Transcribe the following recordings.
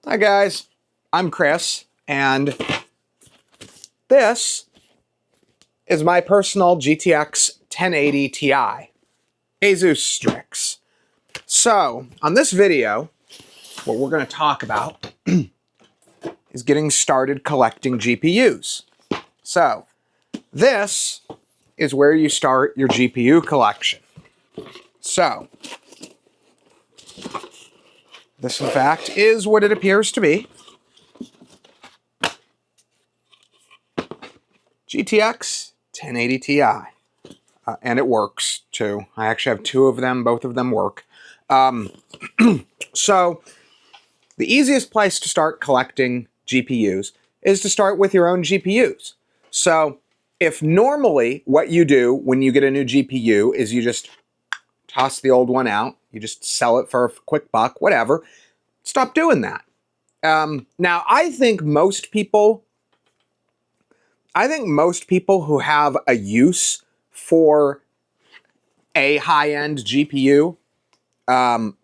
Hi guys, I'm Chris, and this is my personal GTX 1080 Ti, Asus Strix. So, on this video, what we're going to talk about is getting started collecting GPUs. So, this is where you start your GPU collection. So, this in fact is what it appears to be. GTX 1080 Ti. And it works too. I actually have two of them. Both of them work. So the easiest place to start collecting GPUs is to start with your own GPUs. So if normally what you do when you get a new GPU is you just toss the old one out, you just sell it for a quick buck, whatever, stop doing that. Now, I think most people who have a use for a high-end GPU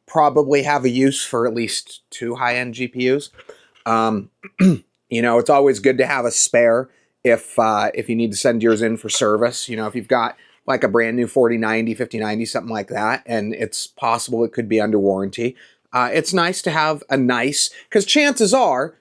probably have a use for at least two high-end GPUs. You know, it's always good to have a spare if you need to send yours in for service. You know, if you've got like a brand new 4090, 5090, something like that, and it's possible it could be under warranty. It's nice to have a nice, because chances are,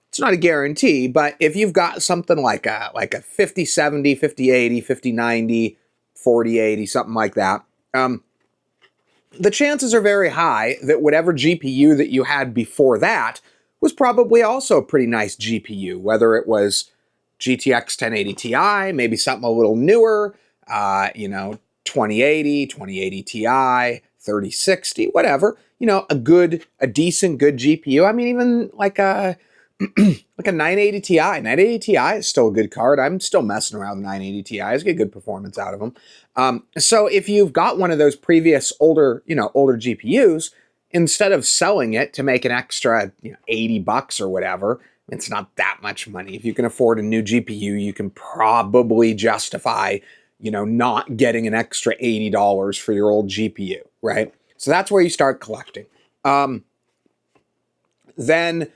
it's not a guarantee, but if you've got something like a 5070, 5080, 5090, 4080, something like that, the chances are very high that whatever GPU that you had before that was probably also a pretty nice GPU, whether it was GTX 1080 Ti, maybe something a little newer, you know, 2080 Ti, 3060, whatever, you know, a decent, good GPU. I mean, even like a 980 Ti. 980 Ti is still a good card. I'm still messing around with 980 Ti's, get good performance out of them. So if you've got one of those previous older GPUs, instead of selling it to make an extra 80 bucks or whatever, it's not that much money. If you can afford a new GPU, you can probably justify, not getting an extra $80 for your old GPU, right? So that's where you start collecting. Then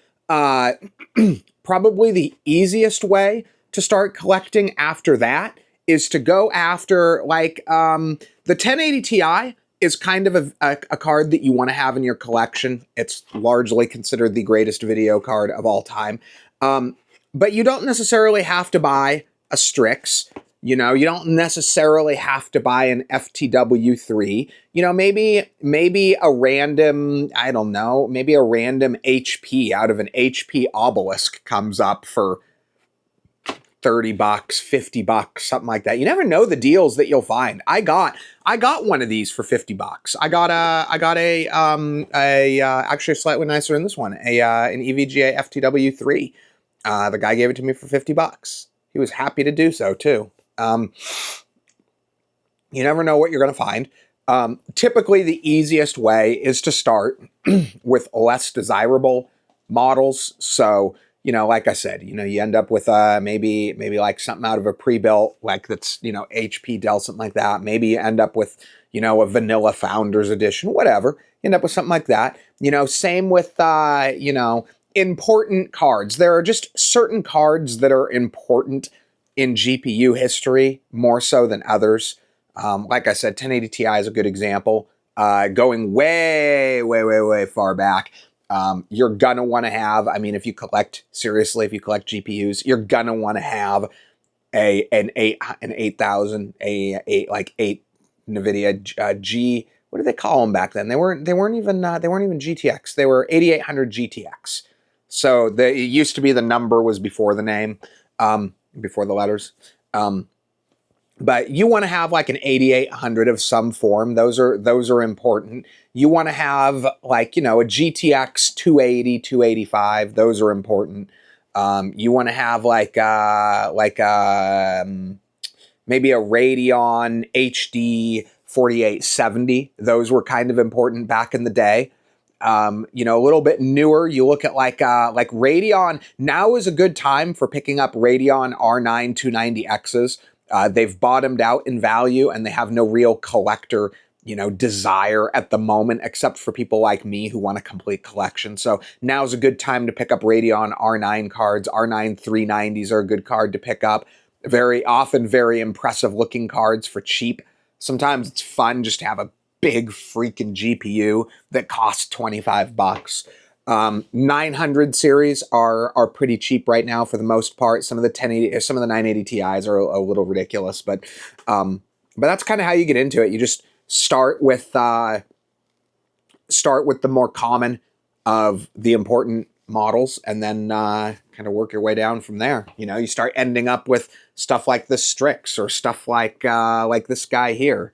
probably the easiest way to start collecting after that is to go after the 1080 Ti is kind of a card that you want to have in your collection. It's largely considered the greatest video card of all time. But you don't necessarily have to buy a Strix. You don't necessarily have to buy an FTW3. Maybe a random, I don't know, maybe a random HP out of an HP Obelisk comes up for 30 bucks, 50 bucks, something like that. You never know the deals that you'll find. I got one of these for 50 bucks. I got actually slightly nicer than this one, an EVGA FTW3. The guy gave it to me for 50 bucks. He was happy to do so too. You never know what you're going to find. Typically, the easiest way is to start with less desirable models. So, like I said, you end up with maybe like something out of a pre-built, like that's, HP, Dell, something like that. Maybe you end up with, a vanilla Founders Edition, whatever. You end up with something like that. Same with, important cards. There are just certain cards that are important in GPU history more so than others. Like I said, 1080 Ti is a good example. Going way, way, way, way far back, you're gonna want to have, if you collect GPUs, you're gonna want to have an 8000, eight NVIDIA G. What did they call them back then? They weren't even GTX. They were 8800 GTX. So it used to be the number was before the name, before the letters. But you want to have like an 8800 of some form. Those are important. You want to have a GTX 280, 285. Those are important. You want to have maybe a Radeon HD 4870. Those were kind of important back in the day. A little bit newer, you look at like Radeon. Now is a good time for picking up Radeon R9 290Xs. They've bottomed out in value and they have no real collector you know, desire at the moment, except for people like me who want a complete collection. So now's a good time to pick up Radeon R9 cards. R9 390s are a good card to pick up. Very often, very impressive looking cards for cheap. Sometimes it's fun just to have a big freaking GPU that costs 25 bucks. 900 series are pretty cheap right now for the most part. Some of the 1080, some of the 980 Ti's are a little ridiculous, but that's kind of how you get into it. You just start with the more common of the important models, and then kind of work your way down from there. You know, you start ending up with stuff like the Strix or stuff like this guy here.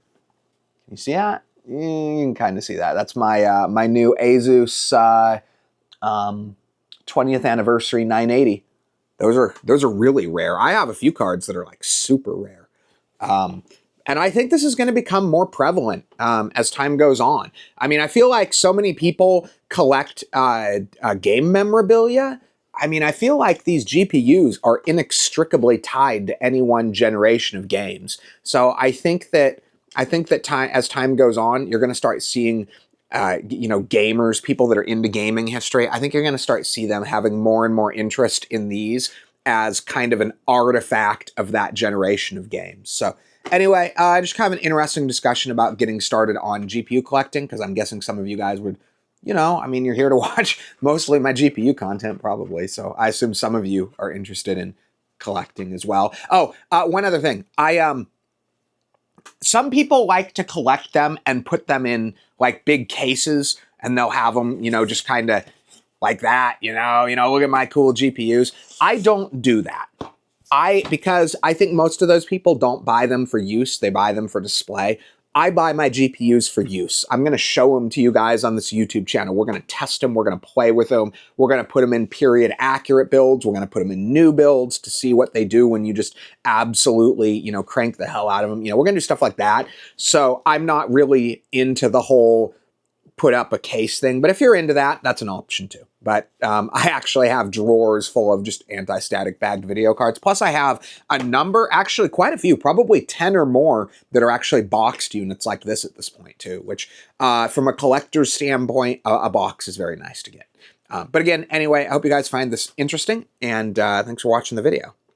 Can you see that? You can kind of see that. That's my my new Asus 20th anniversary 980. Those are really rare. I have a few cards that are like super rare. And I think this is going to become more prevalent as time goes on. I mean, I feel like so many people collect game memorabilia. I mean, I feel like these GPUs are inextricably tied to any one generation of games. So I think that as time goes on, you're going to start seeing you know, gamers, people that are into gaming history. I think you're going to start see them having more and more interest in these as kind of an artifact of that generation of games. So anyway, just kind of an interesting discussion about getting started on GPU collecting, because I'm guessing some of you guys would, you know, I mean, you're here to watch mostly my GPU content probably, so I assume some of you are interested in collecting as well. Oh, one other thing. Some people like to collect them and put them in like big cases, and they'll have them, you know, just kind of like that, you know, look at my cool GPUs. I don't do that. Because I think most of those people don't buy them for use. They buy them for display. I buy my GPUs for use. I'm going to show them to you guys on this YouTube channel. We're going to test them. We're going to play with them. We're going to put them in period accurate builds. We're going to put them in new builds to see what they do when you just absolutely, you know, crank the hell out of them. You know, we're going to do stuff like that. So I'm not really into the whole put up a case thing, but if you're into that, that's an option too. But I actually have drawers full of just anti-static bagged video cards. Plus I have a number, actually quite a few, probably 10 or more that are actually boxed units like this at this point too, which from a collector's standpoint, a box is very nice to get. But again, anyway, I hope you guys find this interesting, and thanks for watching the video.